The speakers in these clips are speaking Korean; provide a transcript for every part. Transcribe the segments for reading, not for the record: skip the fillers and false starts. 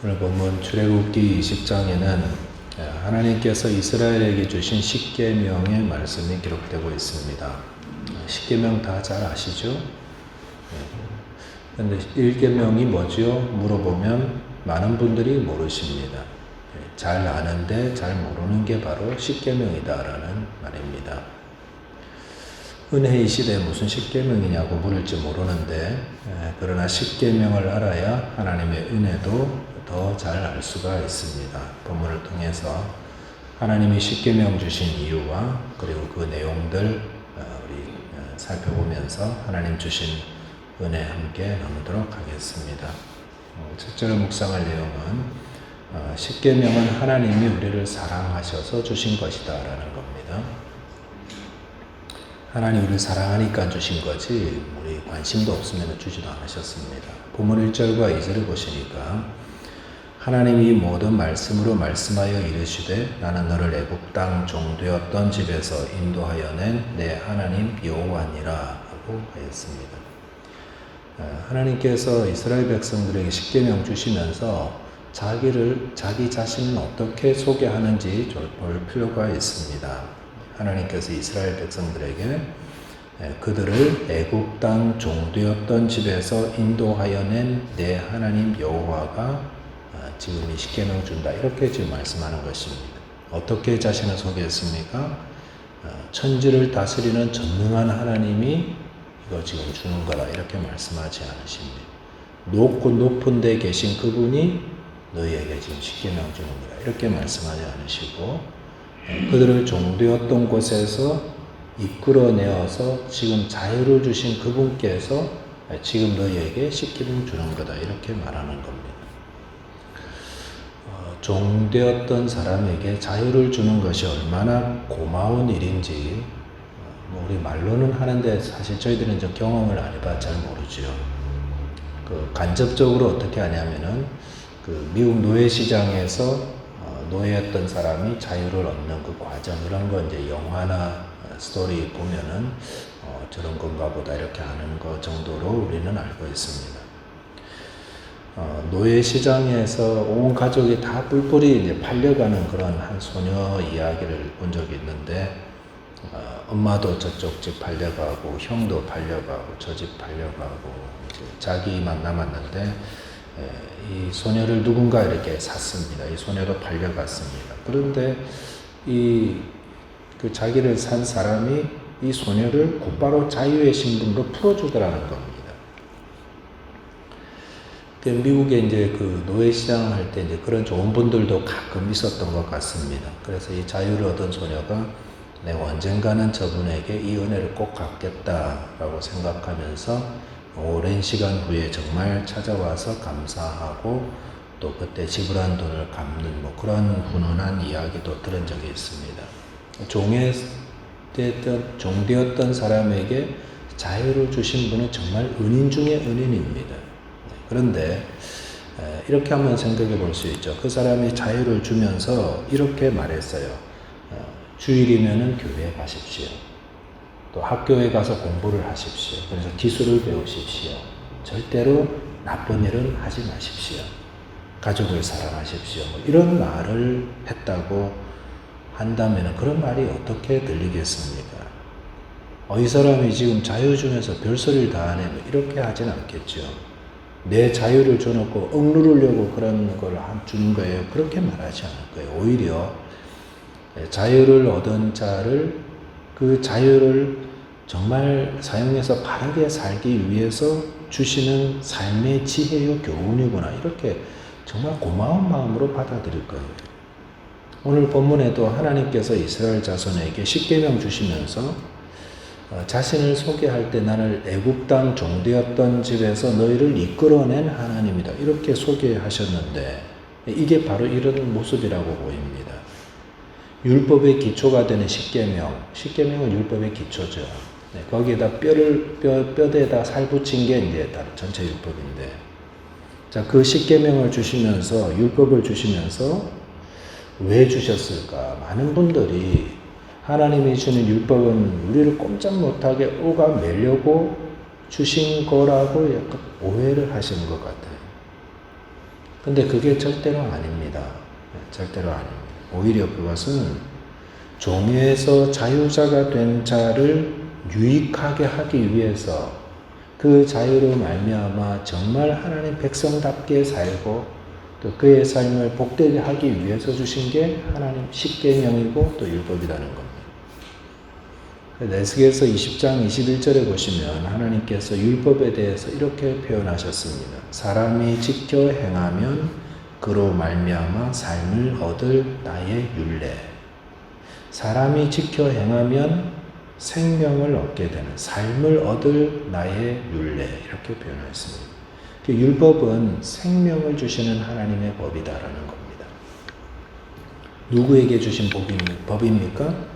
오늘 본문 출애굽기 20장에는 하나님께서 이스라엘에게 주신 십계명의 말씀이 기록되고 있습니다. 십계명 다 잘 아시죠? 그런데 1계명이 뭐죠? 물어보면 많은 분들이 모르십니다. 잘 아는데 잘 모르는 게 바로 십계명이다라는 말입니다. 은혜의 시대에 무슨 십계명이냐고 물을지 모르는데 그러나 십계명을 알아야 하나님의 은혜도 더 잘 알 수가 있습니다. 본문을 통해서 하나님이 십계명 주신 이유와 그리고 그 내용들 우리 살펴보면서 하나님 주신 은혜 함께 나누도록 하겠습니다. 첫째로 묵상할 내용은 십계명은 하나님이 우리를 사랑하셔서 주신 것이다 라는 겁니다. 하나님 우리를 사랑하니까 주신 거지 우리 관심도 없으면 주지도 않으셨습니다. 본문 1절과 2절을 보시니까 하나님이 모든 말씀으로 말씀하여 이르시되 나는 너를 애굽 땅 종되었던 집에서 인도하여 낸 내 하나님 여호와니라 하고 하였습니다. 하나님께서 이스라엘 백성들에게 십계명 주시면서 자기 자신을 어떻게 소개하는지 볼 필요가 있습니다. 하나님께서 이스라엘 백성들에게 그들을 애굽 땅 종되었던 집에서 인도하여 낸 내 하나님 여호와가 지금 이 십계명 준다 이렇게 지금 말씀하는 것입니다. 어떻게 자신을 소개했습니까? 천지를 다스리는 전능한 하나님이 이거 지금 주는 거다 이렇게 말씀하지 않으십니다. 높고 높은 데 계신 그분이 너희에게 지금 십계명 주는 거다 이렇게 말씀하지 않으시고 그들을 종되었던 곳에서 이끌어내어서 지금 자유를 주신 그분께서 지금 너희에게 십계명 주는 거다 이렇게 말하는 겁니다. 종되었던 사람에게 자유를 주는 것이 얼마나 고마운 일인지 우리 말로는 하는데 사실 저희들은 저 경험을 안 해봐 잘 모르죠. 간접적으로 어떻게 하냐면은 미국 노예시장에서 노예였던 사람이 자유를 얻는 그 과정 이런 거 이제 영화나 스토리 보면은 저런 건가 보다 이렇게 하는 거 정도로 우리는 알고 있습니다. 노예시장에서 온 가족이 다 뿔뿔이 이제 팔려가는 그런 한 소녀 이야기를 본 적이 있는데, 엄마도 저쪽 집 팔려가고, 형도 팔려가고, 저 집 팔려가고, 이제 자기만 남았는데, 이 소녀를 누군가 이렇게 샀습니다. 이 소녀도 팔려갔습니다. 그런데 그 자기를 산 사람이 이 소녀를 곧바로 자유의 신분으로 풀어주더라는 겁니다. 미국에 이제 그 노예시장 할 때 이제 그런 좋은 분들도 가끔 있었던 것 같습니다. 그래서 이 자유를 얻은 소녀가 내가 언젠가는 저분에게 이 은혜를 꼭 갚겠다라고 생각하면서 오랜 시간 후에 정말 찾아와서 감사하고 또 그때 지불한 돈을 갚는 뭐 그런 훈훈한 이야기도 들은 적이 있습니다. 종되었던 사람에게 자유를 주신 분은 정말 은인 중에 은인입니다. 그런데 이렇게 한번 생각해 볼 수 있죠. 그 사람이 자유를 주면서 이렇게 말했어요. 주일이면은 교회에 가십시오. 또 학교에 가서 공부를 하십시오. 그래서 기술을 배우십시오. 절대로 나쁜 일은 하지 마십시오. 가족을 사랑하십시오. 이런 말을 했다고 한다면 그런 말이 어떻게 들리겠습니까? 이 사람이 지금 자유 주면서 별소리를 다 하네. 이렇게 하진 않겠죠. 내 자유를 줘놓고 억누르려고 그런 걸 주는 거예요. 그렇게 말하지 않을 거예요. 오히려 자유를 얻은 자를 그 자유를 정말 사용해서 바르게 살기 위해서 주시는 삶의 지혜요 교훈이구나. 이렇게 정말 고마운 마음으로 받아들일 거예요. 오늘 본문에도 하나님께서 이스라엘 자손에게 십계명 주시면서 자신을 소개할 때 나를 애굽 땅 종되었던 집에서 너희를 이끌어낸 하나님이다. 이렇게 소개하셨는데 이게 바로 이런 모습이라고 보입니다. 율법의 기초가 되는 십계명. 십계명은 율법의 기초죠. 거기에다 뼈대에다 살 붙인 게 이제 전체 율법인데. 자, 그 십계명을 주시면서 율법을 주시면서 왜 주셨을까? 많은 분들이 하나님이 주는 율법은 우리를 꼼짝 못하게 오가매려고 주신 거라고 약간 오해를 하시는 것 같아요. 근데 그게 절대로 아닙니다. 절대로 아닙니다. 오히려 그것은 종에서 자유자가 된 자를 유익하게 하기 위해서 그 자유로 말미암아 정말 하나님 백성답게 살고 또 그의 삶을 복되게 하기 위해서 주신 게 하나님 십계명이고 또 율법이라는 겁니다. 에스겔서 20장 21절에 보시면 하나님께서 율법에 대해서 이렇게 표현하셨습니다. 사람이 지켜 행하면 그로 말미암아 삶을 얻을 나의 율례. 사람이 지켜 행하면 생명을 얻게 되는 삶을 얻을 나의 율례 이렇게 표현했습니다. 그 율법은 생명을 주시는 하나님의 법이다라는 겁니다. 누구에게 주신 법입니까?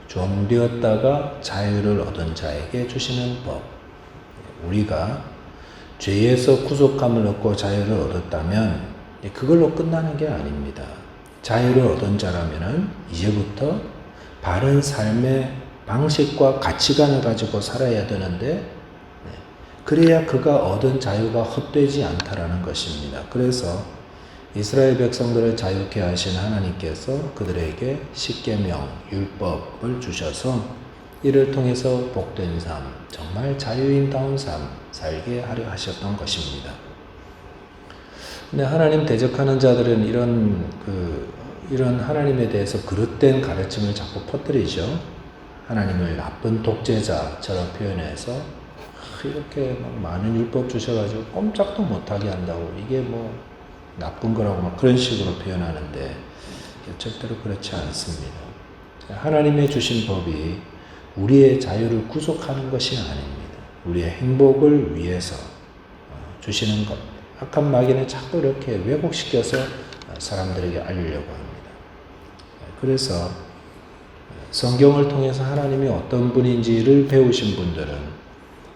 종되었다가 자유를 얻은 자에게 주시는 법. 우리가 죄에서 구속함을 얻고 자유를 얻었다면 그걸로 끝나는 게 아닙니다. 자유를 얻은 자라면은 이제부터 바른 삶의 방식과 가치관을 가지고 살아야 되는데 그래야 그가 얻은 자유가 헛되지 않다라는 것입니다. 그래서 이스라엘 백성들을 자유케 하신 하나님께서 그들에게 십계명, 율법을 주셔서 이를 통해서 복된 삶, 정말 자유인다운 삶 살게 하려 하셨던 것입니다. 근데 하나님 대적하는 자들은 이런 하나님에 대해서 그릇된 가르침을 자꾸 퍼뜨리죠. 하나님을 나쁜 독재자처럼 표현해서 이렇게 많은 율법 주셔가지고 꼼짝도 못하게 한다고 이게 뭐 나쁜 거라고 막 그런 식으로 표현하는데 절대로 그렇지 않습니다. 하나님의 주신 법이 우리의 자유를 구속하는 것이 아닙니다. 우리의 행복을 위해서 주시는 겁니다. 악한 마귀는 자꾸 이렇게 왜곡시켜서 사람들에게 알리려고 합니다. 그래서 성경을 통해서 하나님이 어떤 분인지를 배우신 분들은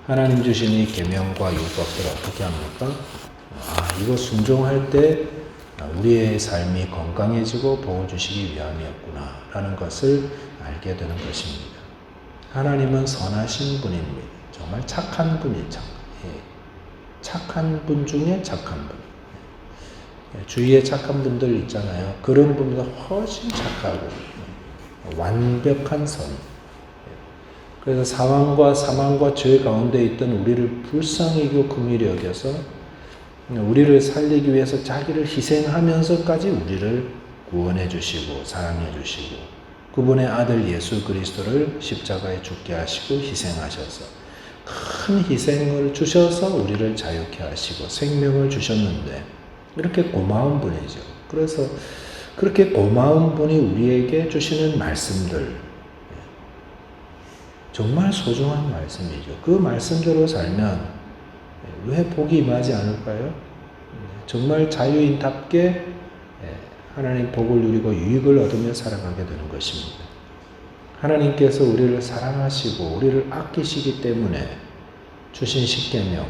하나님 주신 이 계명과 율법들을 어떻게 합니까? 이거 순종할 때 우리의 삶이 건강해지고 복을 주시기 위함이었구나 라는 것을 알게 되는 것입니다. 하나님은 선하신 분입니다. 정말 착한 분이 착한 분 중에 착한 분. 주위에 착한 분들 있잖아요. 그런 분보다 훨씬 착하고 완벽한 선. 그래서 사망과 사망과 죄 가운데 있던 우리를 불쌍히 여기고 긍휼히 여겨서 우리를 살리기 위해서 자기를 희생하면서까지 우리를 구원해 주시고 사랑해 주시고 그분의 아들 예수 그리스도를 십자가에 죽게 하시고 희생하셔서 큰 희생을 주셔서 우리를 자유케 하시고 생명을 주셨는데 이렇게 고마운 분이죠. 그래서 그렇게 고마운 분이 우리에게 주시는 말씀들 정말 소중한 말씀이죠. 그 말씀대로 살면 왜 복이 임하지 않을까요? 정말 자유인답게 하나님 복을 누리고 유익을 얻으며 살아가게 되는 것입니다. 하나님께서 우리를 사랑하시고 우리를 아끼시기 때문에 주신 십계명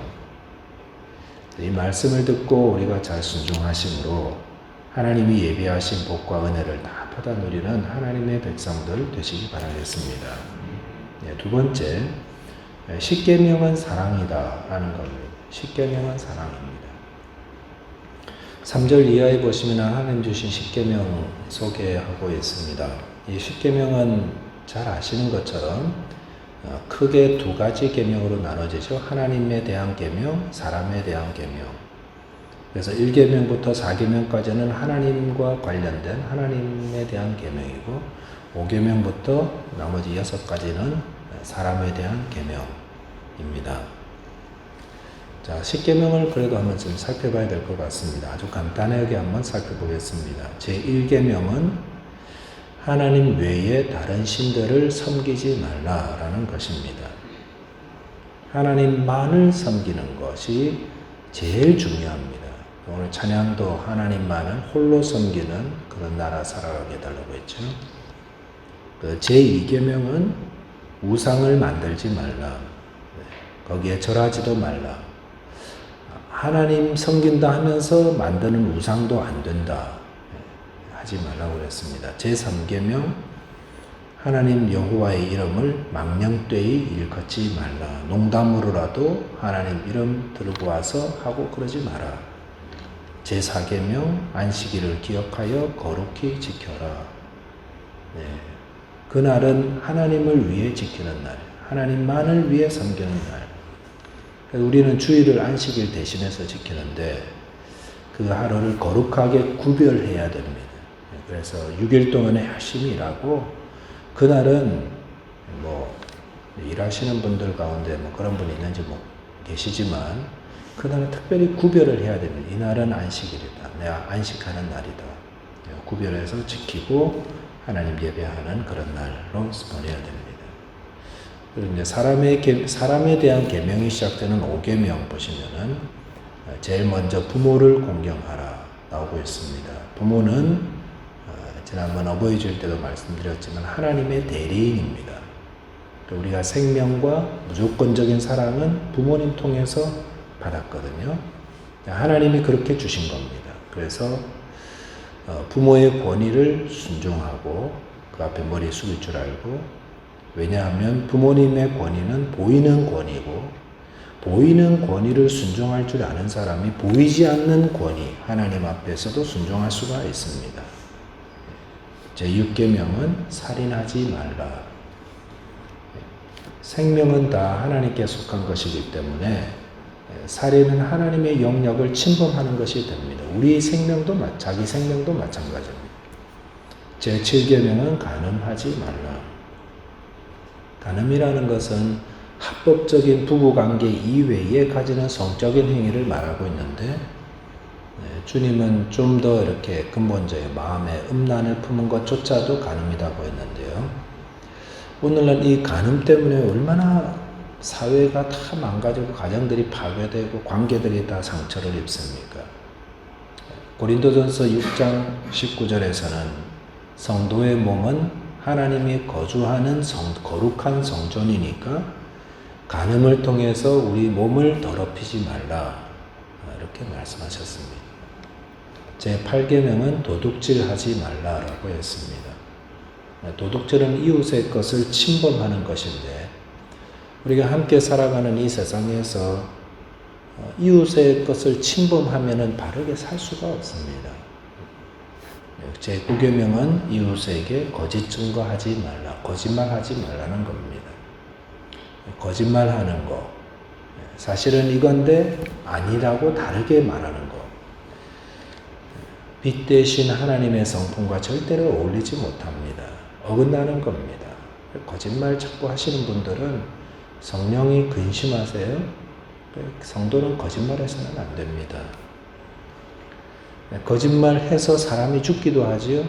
이 말씀을 듣고 우리가 잘 순종하심으로 하나님이 예비하신 복과 은혜를 다 받아 누리는 하나님의 백성들 되시기 바라겠습니다. 두 번째, 십계명은 사랑이다 라는 겁니다. 십계명은 사랑입니다. 3절 이하에 보시면 하나님 주신 십계명 소개하고 있습니다. 이 십계명은 잘 아시는 것처럼 크게 두 가지 계명으로 나눠지죠. 하나님에 대한 계명, 사람에 대한 계명. 그래서 1계명부터 4계명까지는 하나님과 관련된 하나님에 대한 계명이고 5계명부터 나머지 6가지는 사람에 대한 계명입니다. 자, 십계명을 그래도 한번 좀 살펴봐야 될 것 같습니다. 아주 간단하게 한번 살펴보겠습니다. 제1계명은 하나님 외에 다른 신들을 섬기지 말라라는 것입니다. 하나님만을 섬기는 것이 제일 중요합니다. 오늘 찬양도 하나님만을 홀로 섬기는 그런 나라 살아가게 해달라고 했죠. 제2계명은 우상을 만들지 말라. 거기에 절하지도 말라. 하나님 섬긴다 하면서 만드는 우상도 안 된다. 하지 말라고 그랬습니다. 제3계명 하나님 여호와의 이름을 망령되이 일컫지 말라. 농담으로라도 하나님 이름 들고 와서 하고 그러지 마라. 제4계명 안식일을 기억하여 거룩히 지켜라. 네. 그날은 하나님을 위해 지키는 날, 하나님만을 위해 섬기는 날. 우리는 주일을 안식일 대신해서 지키는데 그 하루를 거룩하게 구별해야 됩니다. 그래서 6일 동안에 열심히 일하고 그날은 뭐 일하시는 분들 가운데 뭐 그런 분이 있는지 뭐 계시지만 그날은 특별히 구별을 해야 됩니다. 이날은 안식일이다. 내가 안식하는 날이다. 구별해서 지키고 하나님 예배하는 그런 날로 보내야 됩니다. 그리고 이제 사람에 대한 계명이 시작되는 5계명 보시면은 제일 먼저 부모를 공경하라 나오고 있습니다. 부모는 지난번 어버이 주일 때도 말씀드렸지만 하나님의 대리인입니다. 우리가 생명과 무조건적인 사랑은 부모님 통해서 받았거든요. 하나님이 그렇게 주신 겁니다. 그래서 부모의 권위를 순종하고 그 앞에 머리 숙일 줄 알고, 왜냐하면 부모님의 권위는 보이는 권위고 보이는 권위를 순종할 줄 아는 사람이 보이지 않는 권위 하나님 앞에서도 순종할 수가 있습니다. 제6계명은 살인하지 말라. 생명은 다 하나님께 속한 것이기 때문에 살인은 하나님의 영역을 침범하는 것이 됩니다. 우리 생명도 자기 생명도 마찬가지입니다. 제7계명은 간음하지 말라. 간음이라는 것은 합법적인 부부관계 이외에 가지는 성적인 행위를 말하고 있는데 주님은 좀 더 이렇게 근본적인 마음의 음란을 품은 것조차도 간음이라고 했는데요. 오늘날 이 간음 때문에 얼마나 사회가 다 망가지고 가정들이 파괴되고 관계들이 다 상처를 입습니까? 고린도전서 6장 19절에서는 성도의 몸은 하나님이 거주하는 거룩한 성전이니까 간음을 통해서 우리 몸을 더럽히지 말라 이렇게 말씀하셨습니다. 제8계명은 도둑질하지 말라라고 했습니다. 도둑질은 이웃의 것을 침범하는 것인데 우리가 함께 살아가는 이 세상에서 이웃의 것을 침범하면 바르게 살 수가 없습니다. 제9계명은 이웃에게 거짓 증거하지 말라, 거짓말하지 말라는 겁니다. 거짓말하는 거, 사실은 이건데 아니라고 다르게 말하는 거, 빛 대신 하나님의 성품과 절대로 어울리지 못합니다. 어긋나는 겁니다. 거짓말 자꾸 하시는 분들은 성령이 근심하세요. 성도는 거짓말해서는 안 됩니다. 거짓말해서 사람이 죽기도 하지요.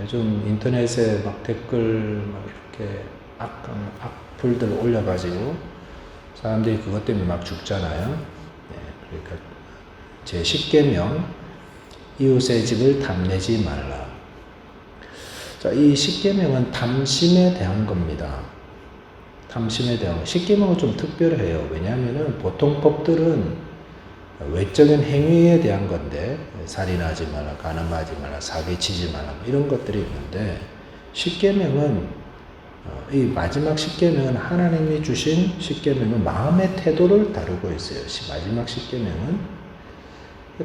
요즘 인터넷에 막 댓글 막 이렇게 악플들 올려가지고 사람들이 그것 때문에 막 죽잖아요. 그러니까 제10계명 이웃의 집을 탐내지 말라. 자, 이 10계명은 탐심에 대한 겁니다. 탐심에 대한 거. 10계명은 좀 특별해요. 왜냐하면 보통 법들은 외적인 행위에 대한 건데 살인하지 마라, 간음하지 마라, 사기치지 마라 이런 것들이 있는데 10계명은 이 마지막 10계명은 하나님이 주신 10계명은 마음의 태도를 다루고 있어요. 마지막 10계명은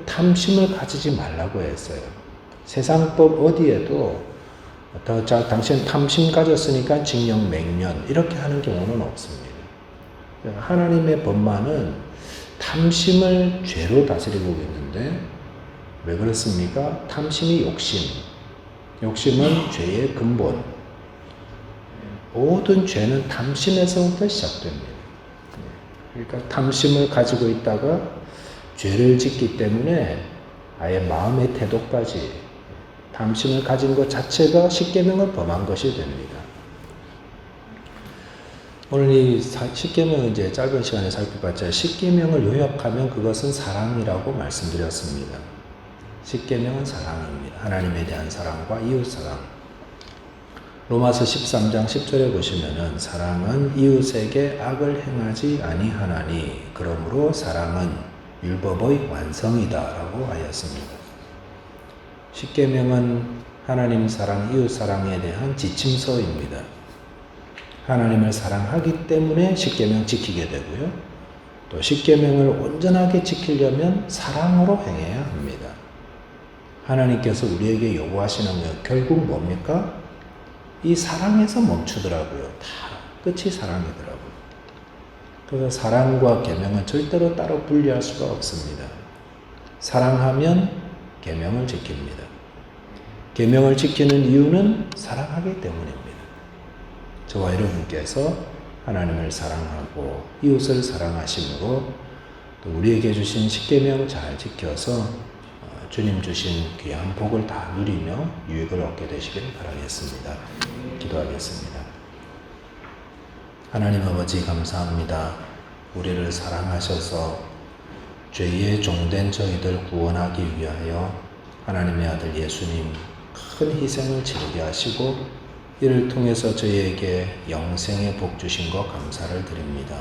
탐심을 가지지 말라고 했어요. 세상법 어디에도 당신 탐심 가졌으니까 징역 맹년 이렇게 하는 경우는 없습니다. 하나님의 법만은 탐심을 죄로 다스리고 있는데 왜 그렇습니까? 탐심이 욕심은 죄의 근본. 모든 죄는 탐심에서부터 시작됩니다. 그러니까 탐심을 가지고 있다가 죄를 짓기 때문에 아예 마음의 태도까지 탐심을 가진 것 자체가 10계명을 범한 것이 됩니다. 오늘 이 10계명을 이제 짧은 시간에 살펴봤죠. 10계명을 요약하면 그것은 사랑이라고 말씀드렸습니다. 10계명은 사랑입니다. 하나님에 대한 사랑과 이웃 사랑. 로마서 13장 10절에 보시면은 사랑은 이웃에게 악을 행하지 아니하나니 그러므로 사랑은 율법의 완성이다라고 하였습니다. 10계명은 하나님 사랑, 이웃 사랑에 대한 지침서입니다. 하나님을 사랑하기 때문에 10계명 지키게 되고요. 또 10계명을 온전하게 지키려면 사랑으로 행해야 합니다. 하나님께서 우리에게 요구하시는 것 결국 뭡니까? 이 사랑에서 멈추더라고요. 다 끝이 사랑이더라고요. 그래서 사랑과 계명은 절대로 따로 분리할 수가 없습니다. 사랑하면 계명을 지킵니다. 계명을 지키는 이유는 사랑하기 때문입니다. 저와 여러분께서 하나님을 사랑하고 이웃을 사랑하심으로 또 우리에게 주신 십계명 잘 지켜서 주님 주신 귀한 복을 다 누리며 유익을 얻게 되시길 바라겠습니다. 기도하겠습니다. 하나님 아버지 감사합니다. 우리를 사랑하셔서 죄의 종된 저희들 구원하기 위하여 하나님의 아들 예수님 큰 희생을 치르게 하시고 이를 통해서 저희에게 영생의 복 주신 것 감사를 드립니다.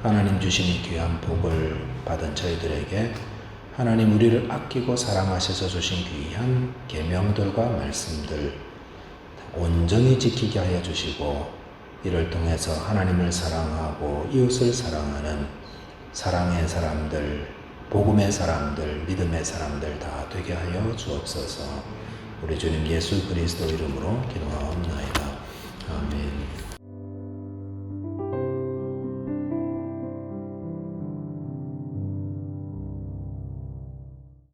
하나님 주신 이 귀한 복을 받은 저희들에게 하나님 우리를 아끼고 사랑하셔서 주신 귀한 계명들과 말씀들 온전히 지키게 하여 주시고 이를 통해서 하나님을 사랑하고 이웃을 사랑하는 사랑의 사람들, 복음의 사람들, 믿음의 사람들 다 되게 하여 주옵소서. 우리 주님 예수 그리스도 이름으로 기도하옵나이다. 아멘.